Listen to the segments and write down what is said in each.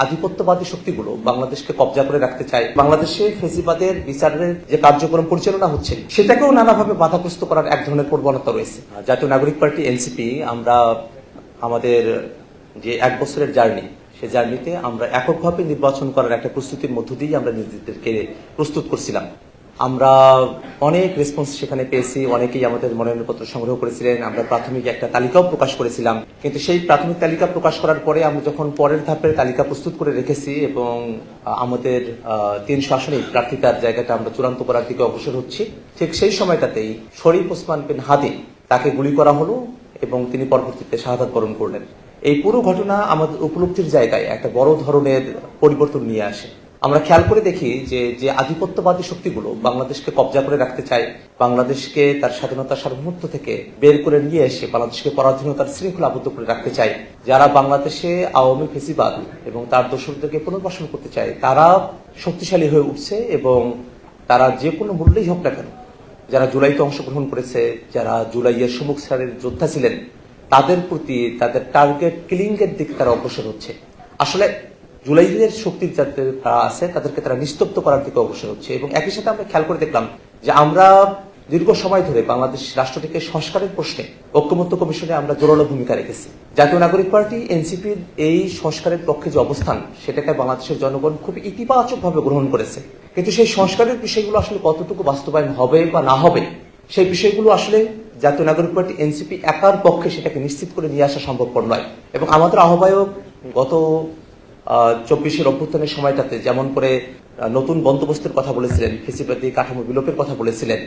আধিপত্যবাদী শক্তিগুলো বাংলাদেশকে কবজা করে রাখতে চায়, বাংলাদেশে ফেসিবাদের বিচারের যে কার্যক্রম পরিচালনা হচ্ছে সেটাকেও নানাভাবে বাধাগ্রস্ত করার এক ধরনের প্রবণতা রয়েছে। জাতীয় নাগরিক পার্টি এনসিপি আমরা আমাদের যে 1 বছরের জার্নি, সেই জার্নিতে আমরা এককভাবে নির্বাচন করার একটা প্রস্তুতির মধ্য দিয়ে আমরা নিজেদেরকে প্রস্তুত করছিলাম। আমরা অনেক রেসপন্স সেখানে পেয়েছি, অনেকেই আমাদের মনোনয়নপত্র সংগ্রহ করেছিলেন। আমরা প্রাথমিক একটা তালিকাও প্রকাশ করেছিলাম, কিন্তু সেই প্রাথমিক তালিকা প্রকাশ করার পরে আমরা যখন পরের ধাপের তালিকা প্রস্তুত করে রেখেছি এবং আমাদের 300 আসনেই প্রার্থিতার জায়গাটা আমরা চূড়ান্ত করার দিকে অগ্রসর হচ্ছি, ঠিক সেই সময়টাতেই শরীফ ওসমান বিন হাদি তাকে গুলি করা হলো এবং তিনি পরবর্তীতে শাহাদাত বরণ করলেন। এই পুরো ঘটনা আমাদের উপলব্ধির জায়গায় একটা বড় ধরনের পরিবর্তন নিয়ে আসে। আমরা খেয়াল করে দেখি যে আধিপত্যবাদী শক্তিগুলো বাংলাদেশকে কবজা করে রাখতে চায়, বাংলাদেশকে তার স্বাধীনতা সার্বভৌমত্ব থেকে বের করে নিয়ে এসে বাংলাদেশকে পরাধীনতার শৃঙ্খলা আবদ্ধ করে রাখতে চায়, যারা বাংলাদেশে আওয়ামী ফেসিবাদ এবং তার দোসরদেরকে পুনর্বাসন করতে চায়, তারা শক্তিশালী হয়ে উঠছে এবং তারা যে কোনো মূল্যেই হোক না কেন, যারা জুলাইতে অংশগ্রহণ করেছে, যারা জুলাইয়ের সম্মুখ সারির যোদ্ধা ছিলেন, তাদের প্রতি তাদের টার্গেট কিলিং এর দিকে তারা অগ্রসর হচ্ছে। আসলে জুলাইয়ের শক্তি যাদের আছে তাদেরকে তারা নিস্তব্ধ করার দিকে অগ্রসর হচ্ছে। এবং একই সাথে আমরা খেয়াল করে দেখলাম যে আমরা দীর্ঘ সময় ধরে বাংলাদেশ রাষ্ট্রটিকে সংস্কারের প্রশ্নে ঐক্যমত্য কমিশনে আমরা জোরালো ভূমিকা রেখেছি। জাতীয় নাগরিক পার্টি এনসিপির এই সংস্কারের পক্ষে যে অবস্থান, সেটাকে বাংলাদেশের জনগণ খুব ইতিবাচকভাবে গ্রহণ করেছে। কিন্তু সেই সংস্কারের বিষয়গুলো আসলে কতটুকু বাস্তবায়ন হবে বা না হবে, সেই বিষয়গুলো আসলে জাতীয় নাগরিক পার্টি এনসিপি একার পক্ষে সেটাকে নিশ্চিত করে নিয়ে আসা সম্ভবপর নয়। এবং আমাদের আহ্বায়ক গত 24-এর অভ্যুত্থানের সময়টাতে যেমন করে নতুন বন্দোবস্তের কথা বলেছিলেন, ফেসিবাদী কাঠামো বিলোপের কথা বলেছিলেন,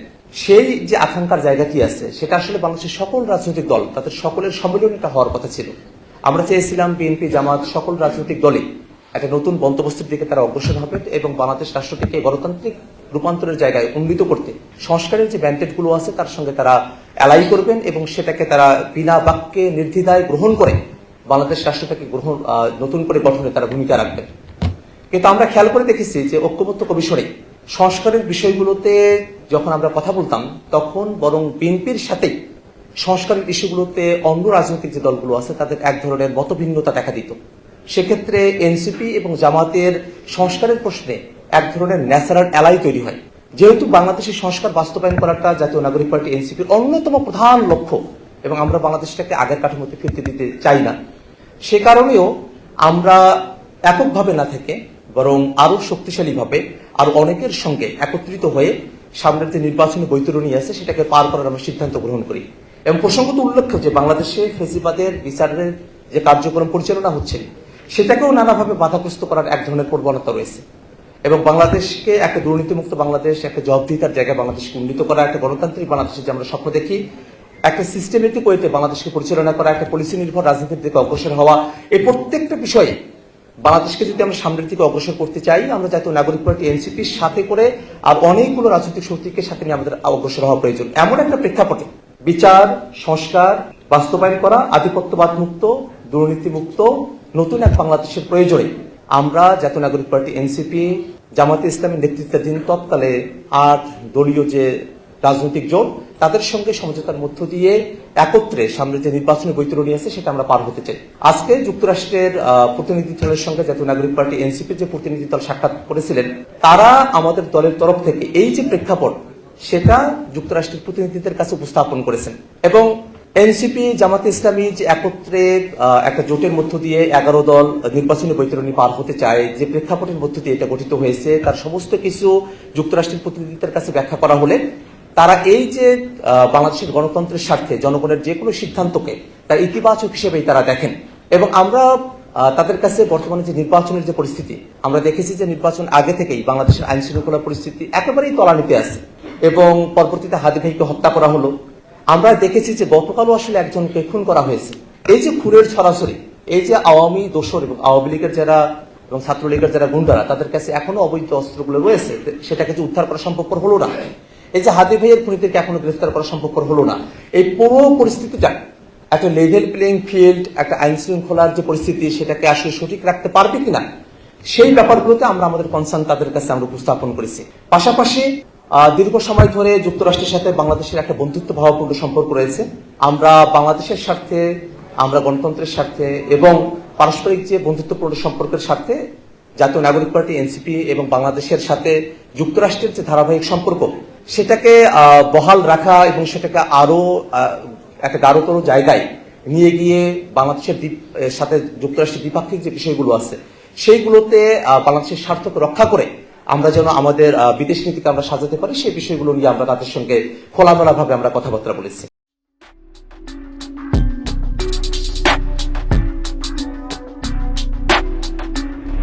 সেই যে আকাঙ্ক্ষার জায়গাটি আছে সেটা আসলে বাংলাদেশের সকল রাজনৈতিক দল, তাদের সকলের সম্মিলনীটা হওয়ার কথা ছিল। আমরা চেয়েছিলাম বিএনপি, জামাত, সকল রাজনৈতিক দলই একটা নতুন বন্দোবস্তের দিকে তারা অগ্রসর হবে এবং বাংলাদেশ রাষ্ট্রটিকে গণতান্ত্রিক রূপান্তরের জায়গায় উন্নীত করতে সংস্কারের যে ব্যান্ডেডগুলো আছে তার সঙ্গে তারা অ্যালাই করবেন এবং সেটাকে তারা বিনা বাক্যে নির্দ্বিধায় গ্রহণ করে বাংলাদেশ রাষ্ট্রটাকে নতুন করে গঠনে তারা ভূমিকা রাখবেন। কিন্তু আমরা খেয়াল করে দেখেছি যে ঐক্যমত্য কমিশনে সংস্কারের বিষয়গুলোতে যখন আমরা কথা বলতাম, তখন বরং বিএনপির সাথেই সংস্কারের ইস্যুগুলোতে অন্য রাজনৈতিক যে দলগুলো আছে তাদের এক ধরনের মতভিন্নতা দেখা দিত। সেক্ষেত্রে এনসিপি এবং জামাতের সংস্কারের প্রশ্নে এক ধরনের ন্যাচারাল অ্যালাই তৈরি হয়। যেহেতু বাংলাদেশের সংস্কার বাস্তবায়ন করাটা জাতীয় নাগরিক পার্টি এনসিপির অন্যতম প্রধান লক্ষ্য এবং আমরা বাংলাদেশটাকে আগের কাঠামোতে ফিরতে দিতে চাই না, সে কারণেও আমরা এককভাবে না থেকে বরং আরো শক্তিশালীভাবে আর অনেকের সঙ্গে একত্রিত হয়ে সামনের যে নির্বাচনী বৈতরণী আছে সেটাকে পার করার আমরা সিদ্ধান্ত গ্রহণ করি। এবং প্রসঙ্গত উল্লেখ্য যে বাংলাদেশে ফেসিবাদের বিচারের যে কার্যক্রম পরিচালনা হচ্ছে সেটাকেও নানাভাবে বাধাগ্রস্ত করার এক ধরনের প্রবণতা রয়েছে। এবং বাংলাদেশকে একটা দুর্নীতিমুক্ত বাংলাদেশ, একটা জবাবদিহিতার জায়গায় বাংলাদেশকে উন্নীত করা, একটা গণতান্ত্রিক বাংলাদেশের যে আমরা স্বপ্ন দেখি, একটা সিস্টেমেটিক ওয়েতে বাংলাদেশকে পরিচালনা করা, একটা পলিসি নির্ভর রাজনীতির দিকে অগ্রসর হওয়া, এই প্রত্যেকটা বিষয়ে বাংলাদেশকে যদি আমরা সামনের দিকে অগ্রসর করতে চাই, আমরা জাতীয় নাগরিক পার্টি এনসিপির সাথে করে আর অনেকগুলো রাজনৈতিক শক্তিকে সাথে নিয়ে আমাদের অগ্রসর হওয়া প্রয়োজন। এমন একটা প্রেক্ষাপটে বিচার, সংস্কার বাস্তবায়ন করা, আধিপত্যবাদ মুক্ত, দুর্নীতিমুক্ত নতুন এক বাংলাদেশের প্রয়োজনে আমরা জাতীয় নাগরিক পার্টি এনসিপি, জামাতে ইসলামের নেতৃত্বাধীন তৎকালে 8 দলীয় যে রাজনৈতিক জোট, তাদের সঙ্গে সমঝোতার মধ্য দিয়ে একত্রে সামনে যে নির্বাচনী বৈতরণী আছে সেটা আমরা পার হতে চাই। আজকে যুক্তরাষ্ট্রের প্রতিনিধি দলের সঙ্গে জাতীয় নাগরিক পার্টি এনসিপির যে প্রতিনিধি দল সাক্ষাৎ করেছিলেন, তারা আমাদের দলের তরফ থেকে এই যে প্রেক্ষাপট সেটা যুক্তরাষ্ট্রের প্রতিনিধিদের কাছে উপস্থাপন করেছেন। এবং এনসিপি, জামাতে ইসলামী যে একত্রে একটা জোটের মধ্য দিয়ে 11 দল নির্বাচনী বৈতরণী পার হতে চায়, যে প্রেক্ষাপটের মধ্য দিয়ে এটা গঠিত হয়েছে, তার সমস্ত কিছু যুক্তরাষ্ট্রের প্রতিনিধিদের কাছে ব্যাখ্যা করা হলে তারা এই যে বাংলাদেশের গণতন্ত্রের স্বার্থে জনগণের যে কোনো সিদ্ধান্তকে তার ইতিবাচক হিসেবেই তারা দেখেন। এবং আমরা তাদের কাছে বর্তমানে যে নির্বাচনের যে পরিস্থিতি, আমরা দেখেছি যে নির্বাচন আগে থেকেই বাংলাদেশের আইন শৃঙ্খলা পরিস্থিতি একেবারেই তলানিতে আছে এবং পরবর্তীতে হাদি ভাইকে হত্যা করা হলো। আমরা দেখেছি যে গতকালও আসলে একজনকে খুন করা হয়েছে। এই যে খুনের ছড়াছড়ি, এই যে আওয়ামী দোসর এবং আওয়ামী লীগের যারা এবং ছাত্রলীগের যারা গুন্ডারা, তাদের কাছে এখনো অবৈধ অস্ত্রগুলো রয়েছে, সেটাকে যে উদ্ধার করা সম্ভবপর হলো না। এই যে হাদি ভাইয়ের খুনিদেরকে এখনো গ্রেফতার করা সম্ভবপর হলো না। এই পুরো পরিস্থিতিটা একটা লেভেল প্লেইং ফিল্ড, একটা আইন শৃঙ্খলার যে পরিস্থিতি সেটাকে আসলে সঠিক রাখতে পারবে কিনা, সেই ব্যাপারগুলোতে আমরা আমাদের কনসার্ন তাদের কাছে আমরা উপস্থাপন করেছি। পাশাপাশি দীর্ঘ সময় ধরে যুক্তরাষ্ট্রের সাথে বাংলাদেশের একটা বন্ধুত্ব ভাবপূর্ণ সম্পর্ক রয়েছে। আমরা বাংলাদেশের স্বার্থে, আমরা গণতন্ত্রের স্বার্থে এবং পারস্পরিক যে বন্ধুত্বপূর্ণ সম্পর্কের স্বার্থে জাতীয় নাগরিক পার্টি এনসিপি এবং বাংলাদেশের সাথে যুক্তরাষ্ট্রের যে ধারাবাহিক সম্পর্ক সেটাকে বহাল রাখা এবং সেটাকে আরো একটা গাঢ়তর জায়গায় নিয়ে গিয়ে বাংলাদেশের সাথে যুক্তরাষ্ট্রের দ্বিপাক্ষিক যে বিষয়গুলো আছে সেইগুলোতে বাংলাদেশের স্বার্থকে রক্ষা করে আমরা যেন আমাদের বিদেশ নীতিকে আমরা সাজাতে পারি সেই বিষয়গুলো নিয়ে আমরা তাদের সঙ্গে খোলামেলা ভাবে আমরা কথাবার্তা বলেছি।